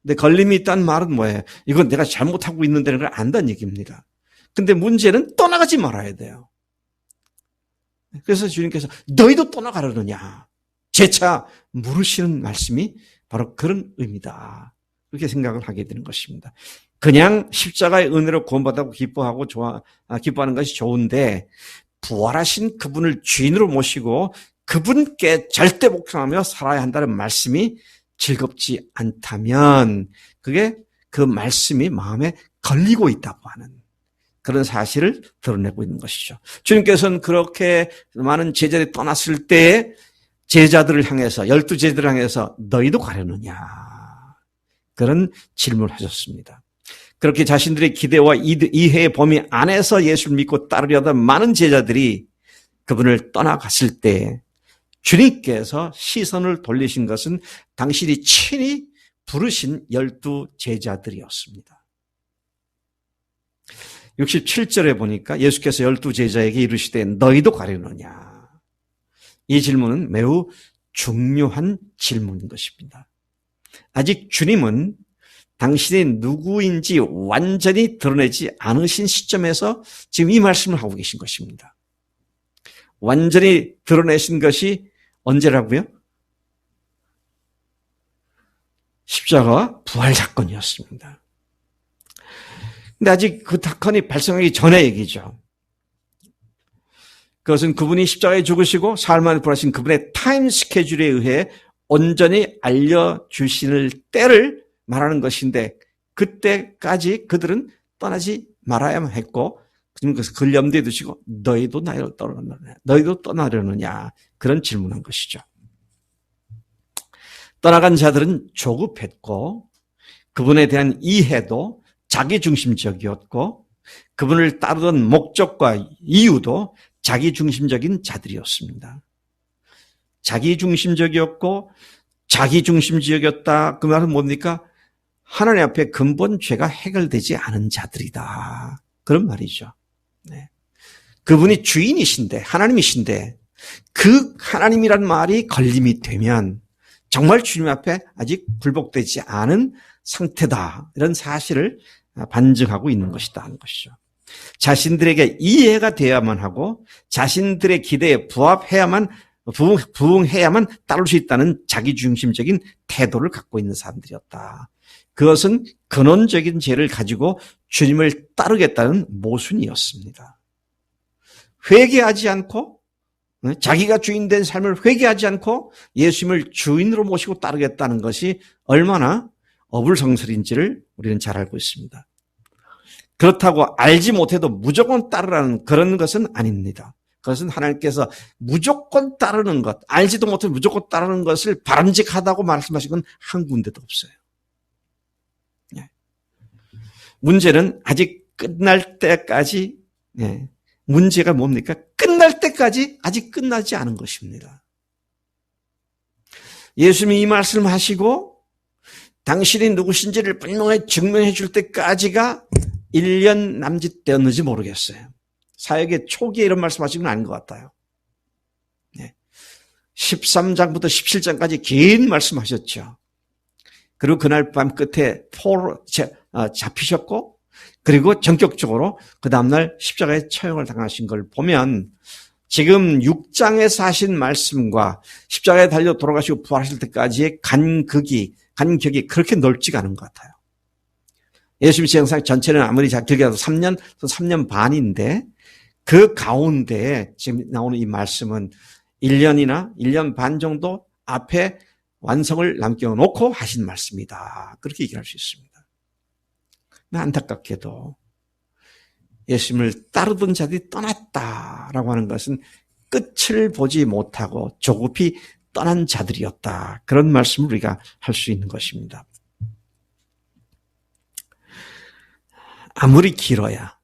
근데 걸림이 있다는 말은 뭐예요? 이건 내가 잘못하고 있는다는 걸 안다는 얘기입니다. 근데 문제는 떠나가지 말아야 돼요. 그래서 주님께서 너희도 떠나가려느냐? 재차 물으시는 말씀이 바로 그런 의미다. 그렇게 생각을 하게 되는 것입니다. 그냥 십자가의 은혜로 구원받았고 기뻐하는 것이 좋은데 부활하신 그분을 주인으로 모시고 그분께 절대 복종하며 살아야 한다는 말씀이 즐겁지 않다면 그게 그 말씀이 마음에 걸리고 있다고 하는 그런 사실을 드러내고 있는 것이죠. 주님께서는 그렇게 많은 제자들이 떠났을 때 제자들을 향해서 12제자들을 향해서 너희도 가려느냐 그런 질문을 하셨습니다. 그렇게 자신들의 기대와 이해의 범위 안에서 예수를 믿고 따르려던 많은 제자들이 그분을 떠나갔을 때 주님께서 시선을 돌리신 것은 당신이 친히 부르신 12제자들이었습니다. 67절에 보니까 예수께서 12제자에게 이르시되 너희도 가려느냐. 이 질문은 매우 중요한 질문인 것입니다. 아직 주님은 당신이 누구인지 완전히 드러내지 않으신 시점에서 지금 이 말씀을 하고 계신 것입니다. 완전히 드러내신 것이 언제라고요? 십자가와 부활 사건이었습니다. 근데 아직 그 사건이 발생하기 전의 얘기죠. 그것은 그분이 십자가에 죽으시고 사흘 만에 부활하신 그분의 타임 스케줄에 의해 온전히 알려주실 때를 말하는 것인데 그때까지 그들은 떠나지 말아야만 했고 그래서 그걸 염두에 두시고 너희도 나를 떠나려느냐, 너희도 떠나려느냐 그런 질문한 것이죠. 떠나간 자들은 조급했고 그분에 대한 이해도 자기중심적이었고 그분을 따르던 목적과 이유도 자기중심적인 자들이었습니다. 자기중심적이었고 자기중심적이었다. 그 말은 뭡니까? 하나님 앞에 근본 죄가 해결되지 않은 자들이다. 그런 말이죠. 네. 그분이 주인이신데 하나님이신데 그 하나님이란 말이 걸림이 되면 정말 주님 앞에 아직 굴복되지 않은 상태다. 이런 사실을 반증하고 있는 것이다 하는 것이죠. 자신들에게 이해가 되어야만 하고 자신들의 기대에 부응해야만 따를 수 있다는 자기중심적인 태도를 갖고 있는 사람들이었다. 그것은 근원적인 죄를 가지고 주님을 따르겠다는 모순이었습니다. 회개하지 않고 자기가 주인된 삶을 회개하지 않고 예수님을 주인으로 모시고 따르겠다는 것이 얼마나 어불성설인지를 우리는 잘 알고 있습니다. 그렇다고 알지 못해도 무조건 따르라는 그런 것은 아닙니다. 그것은 하나님께서 무조건 따르는 것, 알지도 못해 무조건 따르는 것을 바람직하다고 말씀하신 건 한 군데도 없어요. 문제는 아직 끝날 때까지, 문제가 뭡니까? 끝날 때까지 아직 끝나지 않은 것입니다. 예수님이 이 말씀을 하시고 당신이 누구신지를 분명히 증명해 줄 때까지가 1년 남짓 되었는지 모르겠어요. 사역의 초기에 이런 말씀하신 건 아닌 것 같아요. 13장부터 17장까지 긴 말씀하셨죠. 그리고 그날 밤 끝에 잡히셨고 그리고 전격적으로 그 다음날 십자가에 처형을 당하신 걸 보면 지금 6장에서 하신 말씀과 십자가에 달려 돌아가시고 부활하실 때까지의 간격이 그렇게 넓지가 않은 것 같아요. 예수님 영상 전체는 아무리 길게 해도 3년 반인데 그 가운데에 지금 나오는 이 말씀은 1년 반 정도 앞에 완성을 남겨놓고 하신 말씀이다. 그렇게 얘기할 수 있습니다. 안타깝게도 예수님을 따르던 자들이 떠났다라고 하는 것은 끝을 보지 못하고 조급히 떠난 자들이었다. 그런 말씀을 우리가 할 수 있는 것입니다. 아무리 길어야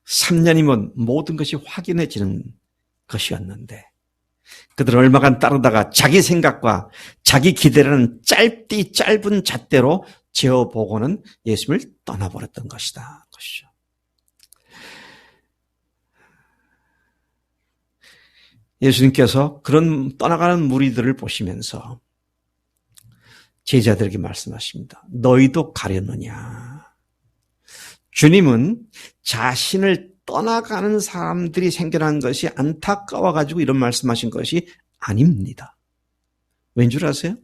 3년이면 모든 것이 확인해지는 것이었는데 그들은 얼마간 따르다가 자기 생각과 자기 기대라는 짧은 잣대로 재어보고는 예수님을 떠나버렸던 것이죠. 예수님께서 그런 떠나가는 무리들을 보시면서 제자들에게 말씀하십니다. 너희도 가려느냐. 주님은 자신을 떠나가는 사람들이 생겨난 것이 안타까워가지고 이런 말씀하신 것이 아닙니다. 왠 줄 아세요?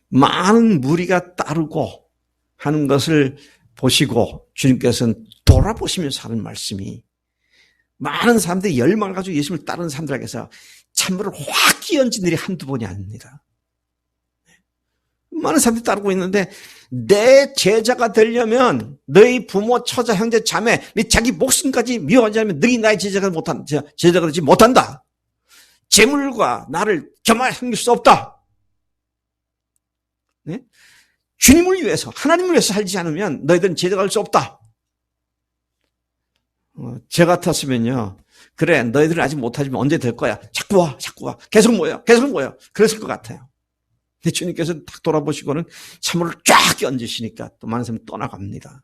많은 무리가 따르고 하는 것을 보시고 주님께서는 돌아보시면서 하는 말씀이, 많은 사람들이 열망을 가지고 예수님을 따르는 사람들에게서 찬물을 확 끼얹은 일이 한두 번이 아닙니다. 많은 사람들이 따르고 있는데, 내 제자가 되려면 너희 부모, 처자, 형제, 자매, 네 자기 목숨까지 미워하지 않으면 너희 나의 제자가 되지 못한다. 재물과 나를 겸하여 수 없다. 네? 주님을 위해서, 하나님을 위해서 살지 않으면 너희들은 제자가 될 수 없다. 저 같았으면요, 그래, 너희들은 아직 못하지만 언제 될 거야. 자꾸 와. 계속 모여. 그랬을 것 같아요. 근데 주님께서 딱 돌아보시고는 찬물을 쫙 얹으시니까 또 많은 사람이 떠나갑니다.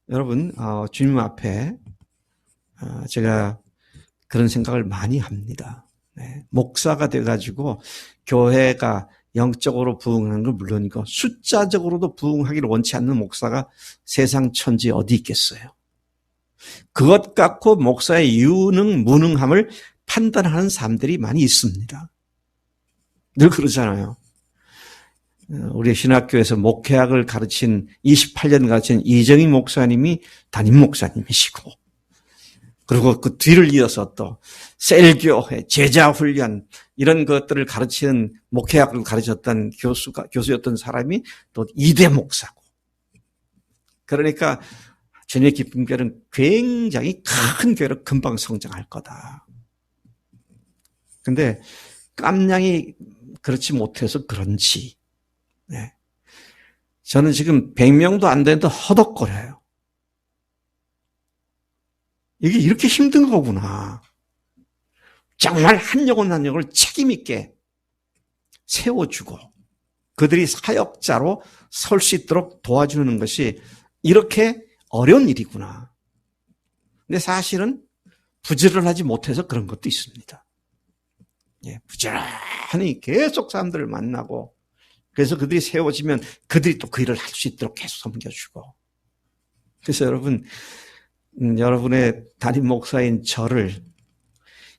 여러분, 주님 앞에 제가 그런 생각을 많이 합니다. 네, 목사가 돼가지고 교회가 영적으로 부흥하는 건 물론이고 숫자적으로도 부흥하기를 원치 않는 목사가 세상 천지에 어디 있겠어요. 그것 갖고 목사의 유능, 무능함을 판단하는 사람들이 많이 있습니다. 늘 그러잖아요. 우리 신학교에서 목회학을 가르친 28년 가르친 이정희 목사님이 담임 목사님이시고, 그리고 그 뒤를 이어서 또 셀교회, 제자훈련 이런 것들을 가르치는 목회학을 가르쳤던 교수였던 사람이 또 2대 목사고. 그러니까 주님의 기쁜 교회는 굉장히 큰 교회로 금방 성장할 거다. 근데 깜냥이 그렇지 못해서 그런지, 네, 저는 지금 100명도 안 되는데 허덕거려요. 이게 이렇게 힘든 거구나. 정말 한 영혼 한 영혼을 책임 있게 세워주고 그들이 사역자로 설 수 있도록 도와주는 것이 이렇게 어려운 일이구나. 근데 사실은 부지런하지 못해서 그런 것도 있습니다. 예, 부지런히 계속 사람들을 만나고, 그래서 그들이 세워지면 그들이 또 그 일을 할 수 있도록 계속 섬겨주고. 그래서 여러분, 여러분의 담임 목사인 저를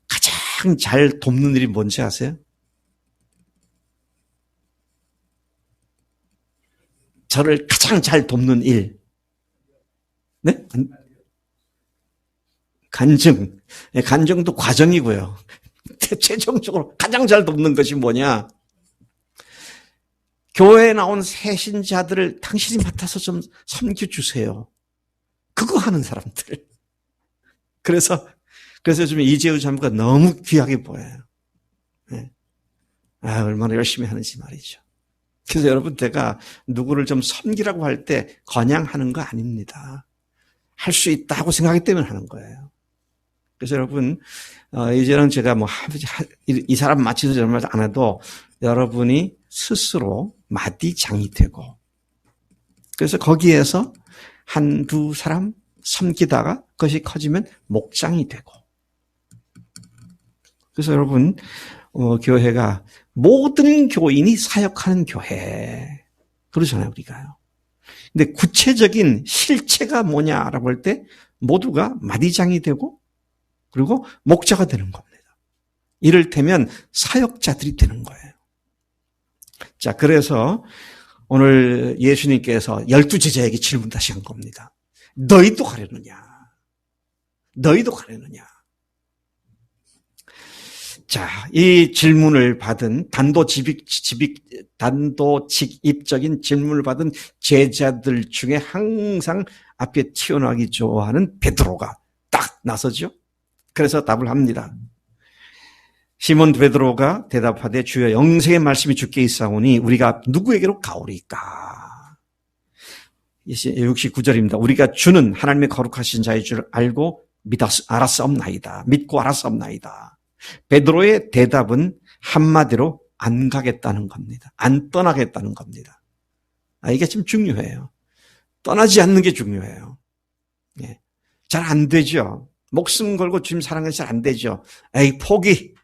가장 잘 돕는 일이 뭔지 아세요? 저를 가장 잘 돕는 일. 네? 간증. 간증도 과정이고요. 최종적으로 가장 잘 돕는 것이 뭐냐? 교회에 나온 새 신자들을 당신이 맡아서 좀 섬겨주세요. 그거 하는 사람들. 그래서 요즘 이재우 자매가 너무 귀하게 보여요. 네. 얼마나 열심히 하는지 말이죠. 그래서 여러분, 제가 누구를 좀 섬기라고 할 때 그냥 하는 거 아닙니다. 할 수 있다고 생각하기 때문에 하는 거예요. 그래서 여러분, 이제는 제가 이 사람 마치서 정말 안 해도 여러분이 스스로 마디장이 되고, 그래서 거기에서 한두 사람 섬기다가 그것이 커지면 목장이 되고. 그래서 여러분, 교회가 모든 교인이 사역하는 교회. 그러잖아요, 우리가요. 근데 구체적인 실체가 뭐냐라고 할 때 모두가 마디장이 되고 그리고 목자가 되는 겁니다. 이를테면 사역자들이 되는 거예요. 자, 그래서 오늘 예수님께서 12제자에게 질문 다시 한 겁니다. 너희도 가려느냐? 너희도 가려느냐? 자, 이 질문을 받은 단도직입적인 질문을 받은 제자들 중에 항상 앞에 튀어나오기 좋아하는 베드로가 딱 나서죠. 그래서 답을 합니다. 시몬 베드로가 대답하되 주여 영생의 말씀이 주께 있사오니 우리가 누구에게로 가오리까? 69절입니다. 우리가 주는 하나님의 거룩하신 자의 줄 알고 믿고 알았사옵나이다. 베드로의 대답은 한마디로 안 가겠다는 겁니다. 안 떠나겠다는 겁니다. 이게 참 중요해요. 떠나지 않는 게 중요해요. 예. 잘 안 되죠. 목숨 걸고 주님 사랑하는 잘 안 되죠. 에이, 포기.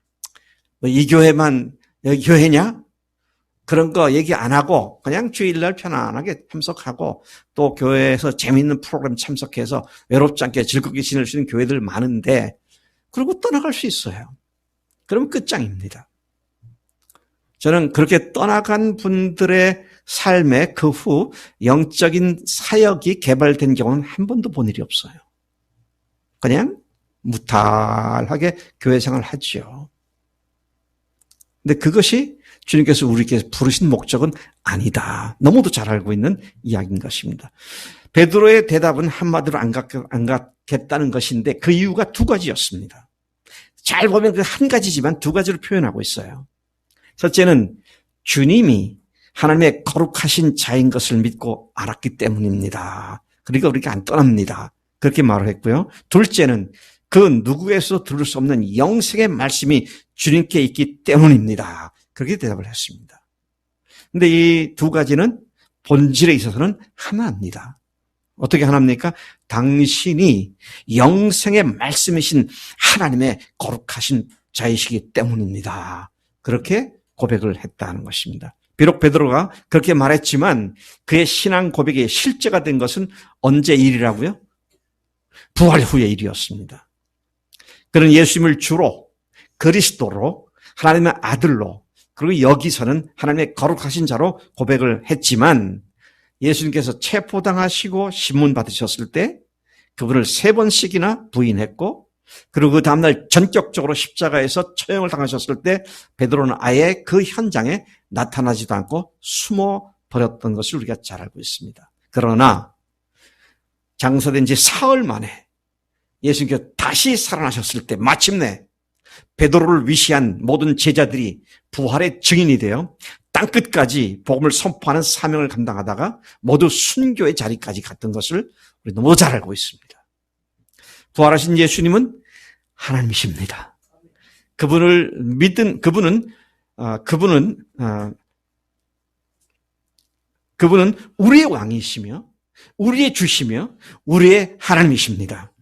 이 교회만 여기 교회냐? 그런 거 얘기 안 하고 그냥 주일날 편안하게 참석하고 또 교회에서 재미있는 프로그램 참석해서 외롭지 않게 즐겁게 지낼 수 있는 교회들 많은데 그리고 떠나갈 수 있어요. 그러면 끝장입니다. 저는 그렇게 떠나간 분들의 삶에 그 후 영적인 사역이 개발된 경우는 한 번도 본 일이 없어요. 그냥 무탈하게 교회 생활을 하죠. 근데 그것이 주님께서 우리에게 부르신 목적은 아니다. 너무도 잘 알고 있는 이야기인 것입니다. 베드로의 대답은 한마디로 안 갖겠다는 것인데 그 이유가 두 가지였습니다. 잘 보면 그 한 가지지만 두 가지로 표현하고 있어요. 첫째는 주님이 하나님의 거룩하신 자인 것을 믿고 알았기 때문입니다. 그러니까 우리가 안 떠납니다. 그렇게 말을 했고요. 둘째는 그 누구에서도 들을 수 없는 영생의 말씀이 주님께 있기 때문입니다. 그렇게 대답을 했습니다. 근데 이 두 가지는 본질에 있어서는 하나입니다. 어떻게 하나입니까? 당신이 영생의 말씀이신 하나님의 거룩하신 자이시기 때문입니다. 그렇게 고백을 했다는 것입니다. 비록 베드로가 그렇게 말했지만 그의 신앙 고백이 실제가 된 것은 언제 일이라고요? 부활 후의 일이었습니다. 그는 예수님을 주로 그리스도로 하나님의 아들로 그리고 여기서는 하나님의 거룩하신 자로 고백을 했지만 예수님께서 체포당하시고 신문 받으셨을 때 그분을 3번씩이나 부인했고 그리고 그 다음날 전격적으로 십자가에서 처형을 당하셨을 때 베드로는 아예 그 현장에 나타나지도 않고 숨어버렸던 것을 우리가 잘 알고 있습니다. 그러나 장사된 지 사흘 만에 예수님께서 다시 살아나셨을 때 마침내 베드로를 위시한 모든 제자들이 부활의 증인이 되어 땅끝까지 복음을 선포하는 사명을 감당하다가 모두 순교의 자리까지 갔던 것을 우리 너무 잘 알고 있습니다. 부활하신 예수님은 하나님이십니다. 그분을 믿은 그분은 우리의 왕이시며 우리의 주시며 우리의 하나님이십니다.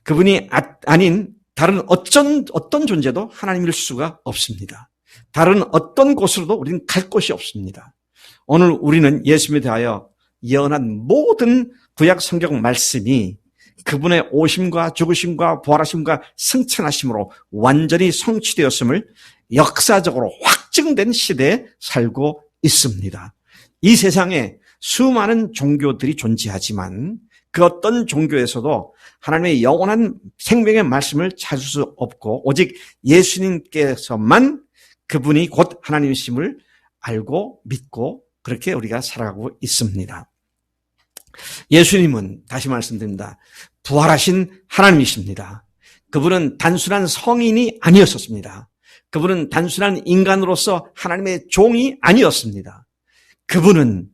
그분이 아닌 다른 어떤 존재도 하나님일 수가 없습니다. 다른 어떤 곳으로도 우리는 갈 곳이 없습니다. 오늘 우리는 예수님에 대하여 예언한 모든 구약 성경 말씀이 그분의 오심과 죽으심과 부활하심과 승천하심으로 완전히 성취되었음을 역사적으로 확증된 시대에 살고 있습니다. 이 세상에 수많은 종교들이 존재하지만 그 어떤 종교에서도 하나님의 영원한 생명의 말씀을 찾을 수 없고 오직 예수님께서만 그분이 곧 하나님이심을 알고 믿고 그렇게 우리가 살아가고 있습니다. 예수님은 다시 말씀드립니다. 부활하신 하나님이십니다. 그분은 단순한 성인이 아니었습니다. 그분은 단순한 인간으로서 하나님의 종이 아니었습니다. 그분은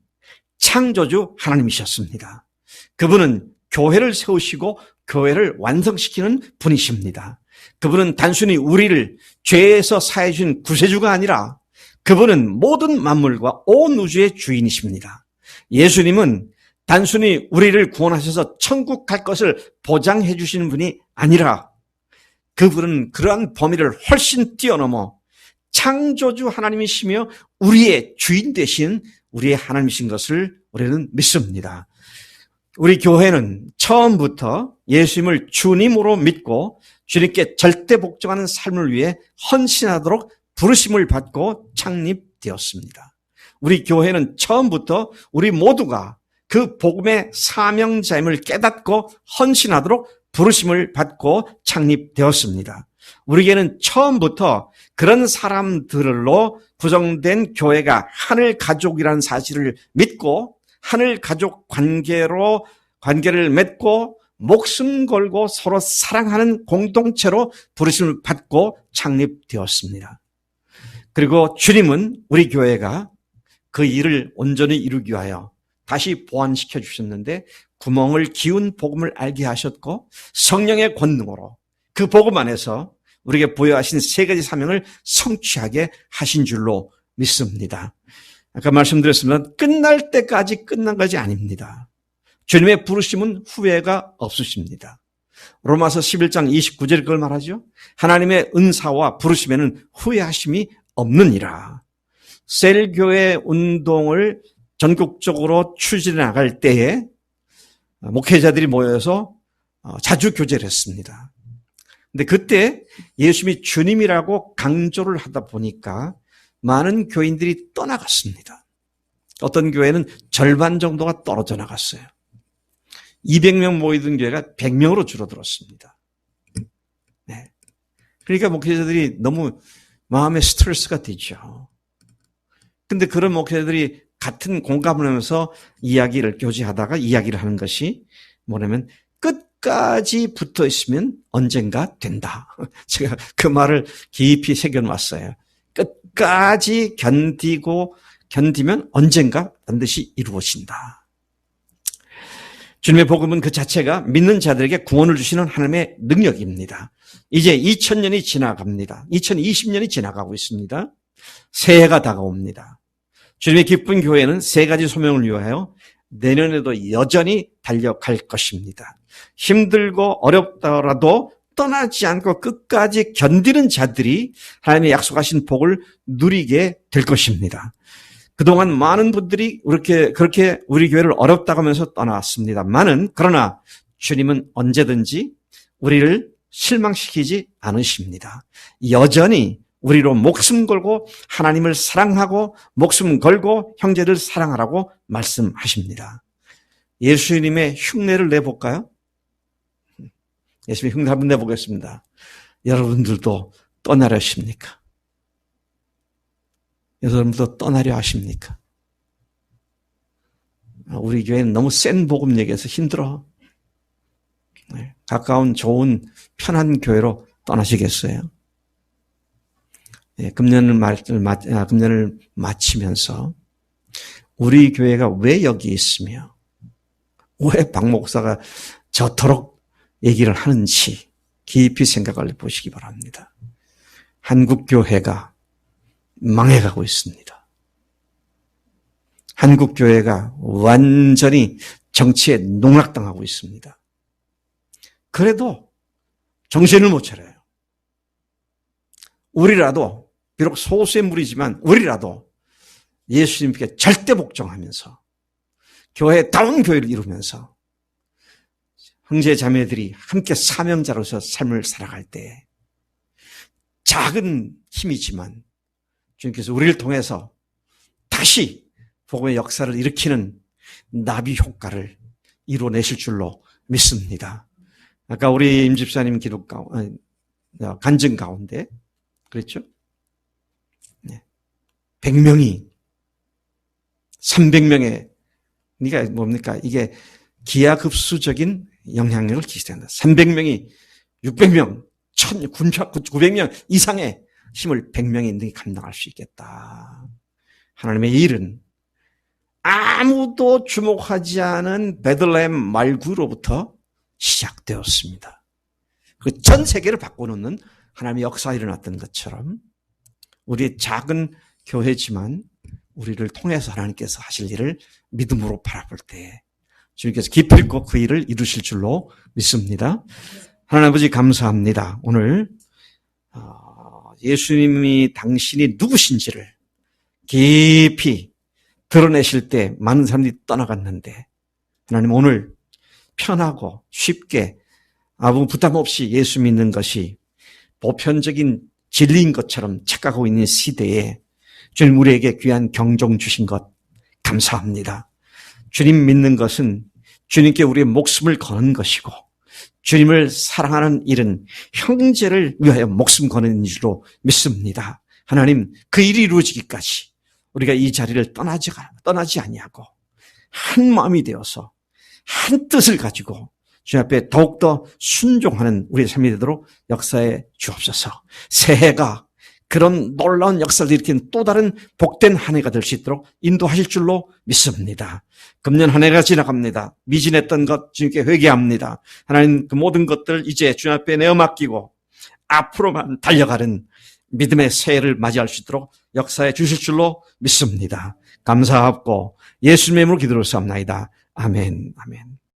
창조주 하나님이셨습니다. 그분은 교회를 세우시고 교회를 완성시키는 분이십니다. 그분은 단순히 우리를 죄에서 사해 주신 구세주가 아니라 그분은 모든 만물과 온 우주의 주인이십니다. 예수님은 단순히 우리를 구원하셔서 천국 갈 것을 보장해 주시는 분이 아니라 그분은 그러한 범위를 훨씬 뛰어넘어 창조주 하나님이시며 우리의 주인 되신 우리의 하나님이신 것을 우리는 믿습니다. 우리 교회는 처음부터 예수님을 주님으로 믿고 주님께 절대 복종하는 삶을 위해 헌신하도록 부르심을 받고 창립되었습니다. 우리 교회는 처음부터 우리 모두가 그 복음의 사명자임을 깨닫고 헌신하도록 부르심을 받고 창립되었습니다. 우리에게는 처음부터 그런 사람들로 구성된 교회가 하늘 가족이라는 사실을 믿고 하늘 가족 관계를 맺고 목숨 걸고 서로 사랑하는 공동체로 부르심을 받고 창립되었습니다. 그리고 주님은 우리 교회가 그 일을 온전히 이루기 위하여 다시 보완시켜 주셨는데 구멍을 기운 복음을 알게 하셨고 성령의 권능으로 그 복음 안에서 우리에게 부여하신 3가지 사명을 성취하게 하신 줄로 믿습니다. 아까 말씀드렸습니다. 끝날 때까지 끝난 것이 아닙니다. 주님의 부르심은 후회가 없으십니다. 로마서 11장 29절 그걸 말하죠. 하나님의 은사와 부르심에는 후회하심이 없느니라. 셀교회 운동을 전국적으로 추진해 나갈 때에 목회자들이 모여서 자주 교제를 했습니다. 근데 그때 예수님이 주님이라고 강조를 하다 보니까 많은 교인들이 떠나갔습니다. 어떤 교회는 절반 정도가 떨어져 나갔어요. 200명 모이던 교회가 100명으로 줄어들었습니다. 네. 그러니까 목회자들이 너무 마음에 스트레스가 되죠. 근데 그런 목회자들이 같은 공감을 하면서 교제하다가 이야기를 하는 것이 뭐냐면 끝까지 붙어 있으면 언젠가 된다. 제가 그 말을 깊이 새겨놨어요. 끝까지 견디면 언젠가 반드시 이루어진다. 주님의 복음은 그 자체가 믿는 자들에게 구원을 주시는 하나님의 능력입니다. 이제 2000년이 지나갑니다. 2020년이 지나가고 있습니다. 새해가 다가옵니다. 주님의 기쁜 교회는 세 가지 소명을 위하여 내년에도 여전히 달려갈 것입니다. 힘들고 어렵더라도 떠나지 않고 끝까지 견디는 자들이 하나님의 약속하신 복을 누리게 될 것입니다. 그동안 많은 분들이 그렇게 우리 교회를 어렵다고 하면서 떠나왔습니다만은 그러나 주님은 언제든지 우리를 실망시키지 않으십니다. 여전히 우리로 목숨 걸고 하나님을 사랑하고 목숨 걸고 형제를 사랑하라고 말씀하십니다. 예수님의 흉내를 내볼까요? 예수님의 흉내 한번 내보겠습니다. 여러분들도 떠나려 하십니까? 여러분도 떠나려 하십니까? 우리 교회는 너무 센 복음 얘기해서 힘들어. 가까운 좋은 편한 교회로 떠나시겠어요? 금년을 마치면서 우리 교회가 왜 여기 있으며 왜 박 목사가 저토록 얘기를 하는지 깊이 생각을 해보시기 바랍니다. 한국 교회가 망해가고 있습니다. 한국 교회가 완전히 정치에 농락당하고 있습니다. 그래도 정신을 못 차려요. 우리라도 비록 소수의 무리지만 우리라도 예수님께 절대 복종하면서 교회다운 교회를 이루면서 형제 자매들이 함께 사명자로서 삶을 살아갈 때 작은 힘이지만 주님께서 우리를 통해서 다시 복음의 역사를 일으키는 나비 효과를 이루어내실 줄로 믿습니다. 아까 우리 임 집사님 간증 가운데 그랬죠? 100명이 300명의 그러니까 뭡니까? 이게 기하급수적인 영향력을 끼친다. 300명이 600명, 900명 이상의 힘을 100명이 감당할 수 있겠다. 하나님의 일은 아무도 주목하지 않은 베들레헴 말구로부터 시작되었습니다. 그 전 세계를 바꿔놓는 하나님의 역사가 일어났던 것처럼 우리의 작은 교회지만 우리를 통해서 하나님께서 하실 일을 믿음으로 바라볼 때 주님께서 기필코 그 일을 이루실 줄로 믿습니다. 하나님 아버지 감사합니다. 오늘 예수님이 당신이 누구신지를 깊이 드러내실 때 많은 사람들이 떠나갔는데 하나님 오늘 편하고 쉽게 아무 부담 없이 예수 믿는 것이 보편적인 진리인 것처럼 착각하고 있는 시대에 주님 우리에게 귀한 경종 주신 것 감사합니다. 주님 믿는 것은 주님께 우리의 목숨을 거는 것이고 주님을 사랑하는 일은 형제를 위하여 목숨 거는 일로 믿습니다. 하나님 그 일이 이루어지기까지 우리가 이 자리를 떠나지 아니하고 한 마음이 되어서 한 뜻을 가지고 주님 앞에 더욱더 순종하는 우리의 삶이 되도록 역사해 주옵소서. 새해가 그런 놀라운 역사를 일으킨 또 다른 복된 한 해가 될 수 있도록 인도하실 줄로 믿습니다. 금년 한 해가 지나갑니다. 미진했던 것 주님께 회개합니다. 하나님 그 모든 것들 이제 주님 앞에 내어 맡기고 앞으로만 달려가는 믿음의 새해를 맞이할 수 있도록 역사해 주실 줄로 믿습니다. 감사하고 예수님의 이름으로 기도를 삼나이다. 아멘. 아멘.